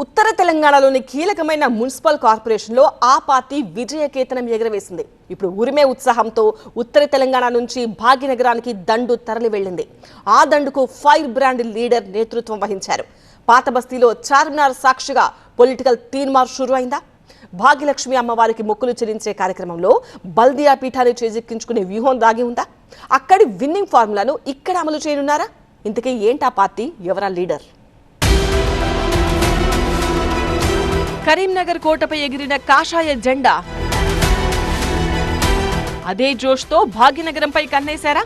ఉత్తర తెలంగాణలోని కీలకమైన మున్సిపల్ కార్పొరేషన్లో ఆ పార్టీ విజయకేతనం ఎగరవేసింది. ఇప్పుడు ఉరిమే ఉత్సాహంతో ఉత్తర తెలంగాణ నుంచి భాగ్యనగరానికి దండు తరలి వెళ్లింది. ఆ దండుకు ఫైర్ బ్రాండ్ లీడర్ నేతృత్వం వహించారు. పాత బస్తీలో చార్మినార్ సాక్షిగా పొలిటికల్ తీన్మార్ షురు అయిందా? భాగ్యలక్ష్మి అమ్మవారికి మొక్కులు చెల్లించే కార్యక్రమంలో బల్దియా పీఠాన్ని చేజిక్కించుకునే వ్యూహం దాగి ఉందా? అక్కడి విన్నింగ్ ఫార్ములాను ఇక్కడ అమలు చేయనున్నారా? ఇంతకీ ఏంటా పార్టీ, ఎవరా లీడర్? కరీంనగర్ కోటపై ఎగిరిన కాషాయ జెండా అదే జోష్తో భాగ్యనగరంపై కన్నేశారా?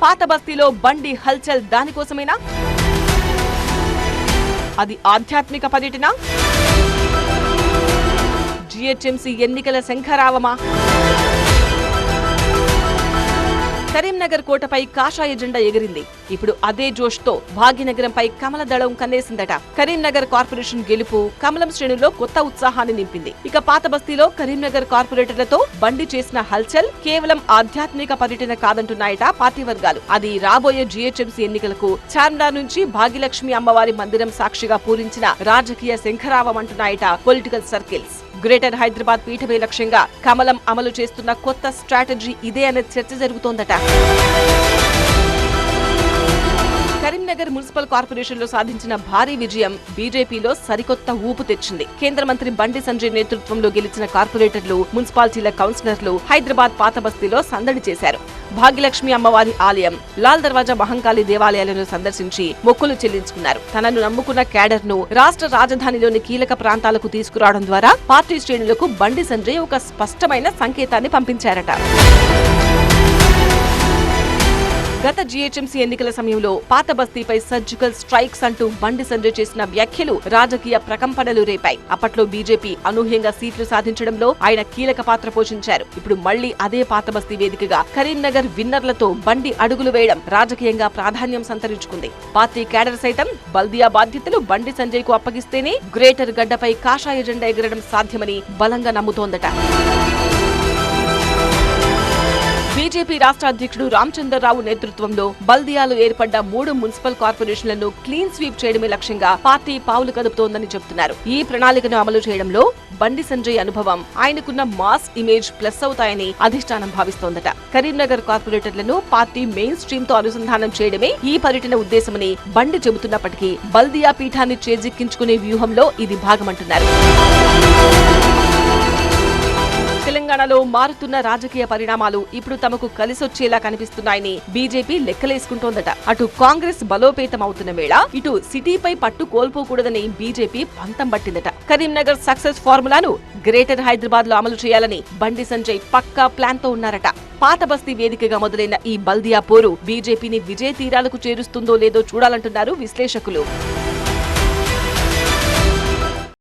పాత బస్తీలో బండి హల్చల్ దానికోసమేనా? అది ఆధ్యాత్మిక పర్యటన? జిహెచ్ఎంసీ ఎన్నికల శంఖరావమా? కరీంనగర్ కోటపై కాషాయ జెండా ఎగిరింది. ఇప్పుడు అదే జోష్తో భాగ్యనగరంపై కమల దళం కన్నేసిందట. కరీంనగర్ కార్పొరేషన్ గెలుపు కమలం శ్రేణుల్లో కొత్త ఉత్సాహాన్ని నింపింది. ఇక పాత బస్తీలో కరీంనగర్ కార్పొరేటర్లతో బండి చేసిన హల్చల్ కేవలం ఆధ్యాత్మిక పర్యటన కాదంటున్నాయట పార్టీ వర్గాలు. అది రాబోయే జిహెచ్ఎంసీ ఎన్నికలకు చార్మినార్ నుంచి భాగ్యలక్ష్మి అమ్మవారి మందిరం సాక్షిగా పూరించిన రాజకీయ శంఖరావం అంటున్నాయట పొలిటికల్ సర్కిల్స్. గ్రేటర్ హైదరాబాద్ పీఠమే లక్ష్యంగా కమలం అమలు చేస్తున్న కొత్త స్ట్రాటజీ ఇదే అనే చర్చ జరుగుతోందట. కరీంనగర్ మున్సిపల్ కార్పొరేషన్ లో సాధించిన భారీ విజయం బీజేపీలో సరికొత్త ఊపు తెచ్చింది. కేంద్ర మంత్రి బండి సంజయ్ నేతృత్వంలో గెలిచిన కార్పొరేటర్లు, మున్సిపాలిటీల కౌన్సిలర్లు హైదరాబాద్ పాత బస్తీలో సందడి చేశారు. భాగ్యలక్ష్మి అమ్మవారి ఆలయం, లాల్ దర్వాజా మహంకాళి దేవాలయాలను సందర్శించి మొక్కులు చెల్లించుకున్నారు. తనను నమ్ముకున్న క్యాడర్ ను రాష్ట్ర రాజధానిలోని కీలక ప్రాంతాలకు తీసుకురావడం ద్వారా పార్టీ శ్రేణులకు బండి సంజయ్ ఒక స్పష్టమైన సంకేతాన్ని పంపించారట. గత జిహెచ్ఎంసీ ఎన్నికల సమయంలో పాత బస్తీపై సర్జికల్ స్ట్రైక్స్ అంటూ బండి సంజయ్ చేసిన వ్యాఖ్యలు రాజకీయ ప్రకంపనలు రేపాయి. అప్పట్లో బీజేపీ అనూహ్యంగా సీట్లు సాధించడంలో ఆయన కీలక పాత్ర పోషించారు. ఇప్పుడు మళ్లీ అదే పాత బస్తీ వేదికగా కరీంనగర్ విన్నర్లతో బండి అడుగులు వేయడం రాజకీయంగా ప్రాధాన్యం సంతరించుకుంది. పార్టీ క్యాడర్ సైతం బల్దియా బాధ్యతలు బండి సంజయ్ కు అప్పగిస్తేనే గ్రేటర్ గడ్డపై కాషాయ జెండా ఎగరడం సాధ్యమని బలంగా నమ్ముతోందట. బీజేపీ రాష్ట్ర అధ్యక్షుడు రామచంద్రరావు నేతృత్వంలో బల్దియాలో ఏర్పడ్డ 3 మున్సిపల్ కార్పొరేషన్లను క్లీన్ స్వీప్ చేయడమే లక్ష్యంగా పార్టీ పావులు కదుపుతోందని చెబుతున్నారు. ఈ ప్రణాళికను అమలు చేయడంలో బండి సంజయ్ అనుభవం, ఆయనకున్న మాస్ ఇమేజ్ ప్లస్ అవుతాయని అధిష్టానం భావిస్తోందట. కరీంనగర్ కార్పొరేటర్లను పార్టీ మెయిన్ స్ట్రీమ్ తో అనుసంధానం చేయడమే ఈ పర్యటన ఉద్దేశమని బండి చెబుతున్నప్పటికీ బల్దియా పీఠాన్ని చేజిక్కించుకునే వ్యూహంలో ఇది భాగమంటున్నారు. తెలంగాణలో మారుతున్న రాజకీయ పరిణామాలు ఇప్పుడు తమకు కలిసొచ్చేలా కనిపిస్తున్నాయని బీజేపీ లెక్కలేసుకుంటోందట. అటు కాంగ్రెస్ బలోపేతం అవుతున్న వేళ ఇటు సిటీపై పట్టు కోల్పోకూడదని బీజేపీ పంతం పట్టిందట. కరీంనగర్ సక్సెస్ ఫార్ములాను గ్రేటర్ హైదరాబాద్ లో అమలు చేయాలని బండి సంజయ్ పక్కా ప్లాన్ తో ఉన్నారట. పాత బస్తీ వేదికగా మొదలైన ఈ బల్దియా పోరు బీజేపీని విజయ తీరాలకు చేరుస్తుందో లేదో చూడాలంటున్నారు విశ్లేషకులు.